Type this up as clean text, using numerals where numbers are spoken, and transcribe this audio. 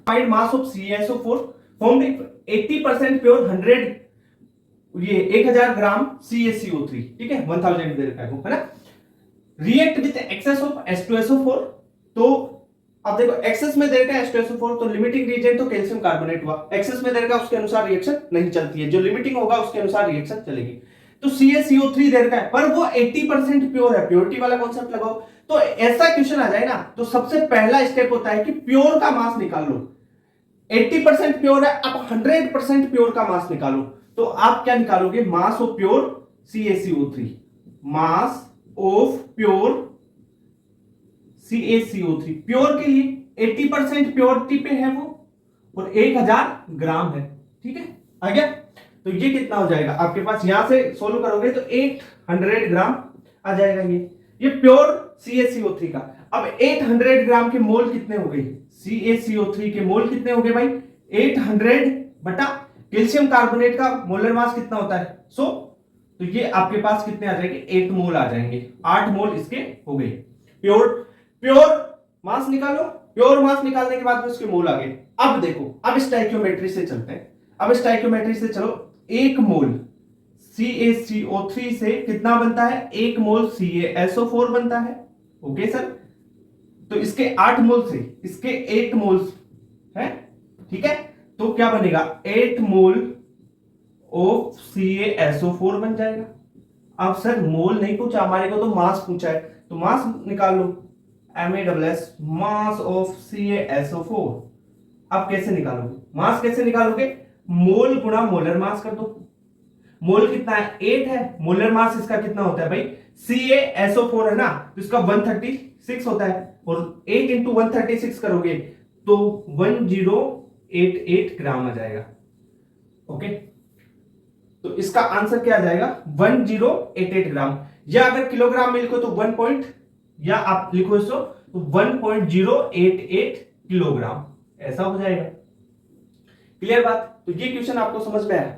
Find mass of CaSO4 formed 80% pure 1000 gram CaCO3, ठीक है, 1000 दे रखा है ना। React with access of H2SO4, तो अब देखो एक्सेस में दे रखा है H2SO4, तो लिमिटिंग रीजन तो कैल्शियम कार्बोनेट हुआ, एक्सेस में दे रखा है उसके अनुसार रिएक्शन नहीं चलती है, जो लिमिटिंग होगा उसके अनुसार रिएक्शन चलेगी। तो CaCO3 दे रखा है पर वो 80% प्योर है, प्योरिटी वाला कॉन्सेप्ट लगाओ। तो ऐसा क्वेश्चन आ जाए ना, तो सबसे पहला स्टेप होता है कि प्योर का मास निकाल लो। 80% प्योर है, अब 100% प्योर का मास निकालो। तो आप क्या निकालोगे, mass of pure CaCO3, mass of pure CaCO3 pure के लिए 80% प्योरिटी पे है वो, और 1000 ग्राम है, ठीक है, आ गया। तो ये कितना हो जाएगा आपके पास, यहां से सोल्व करोगे तो 800 ग्राम आ जाएगा। ये प्योर CaCO3 का। अब 800 ग्राम के मोल कितने हो गए, CaCO3 के मोल कितने हो गए भाई, 800 बटा कैल्शियम कार्बोनेट का मोलर मास कितना होता है 100, तो ये आपके पास कितने आ जाएंगे, 8 मोल आ जाएंगे, 8 मोल इसके हो गए। प्योर मास निकालो, प्योर मास निकालने के बाद में उसके मोल आ गए। अब देखो, अब स्टोइकियोमेट्री से चलते हैं, अब स्टोइकियोमेट्री से चलो, 1 मोल CaCO3 से कितना बनता है, 1 मोल CaSO4 बनता है, ओके सर। तो इसके 8 मोल से इसके 8 मोल्स है, ठीक है, तो क्या बनेगा, 8 मोल ऑफ CaSO4 बन जाएगा। अब सर मोल नहीं पूछा हमारे को, तो मास पूछा है, तो मास निकाल लो, MaSS, मास ऑफ CaSO4। अब कैसे निकालोगे, मास कैसे निकालोगे, मोल गुणा मोलर मास कर दो। मोल कितना है, 8 है, मोलर मास इसका कितना होता है भाई, CaSO4 है ना, तो इसका 136 होता है, और 8 इंटू 136 करोगे तो 1088 ग्राम आ जाएगा, ओके। तो इसका आंसर क्या आ जाएगा, 1088 ग्राम, या अगर किलोग्राम में लिखो तो 1 पॉइंट, या आप लिखो इसको तो 1.088 किलोग्राम, ऐसा हो जाएगा। क्लियर बात, तो ये क्वेश्चन आपको समझ में आया।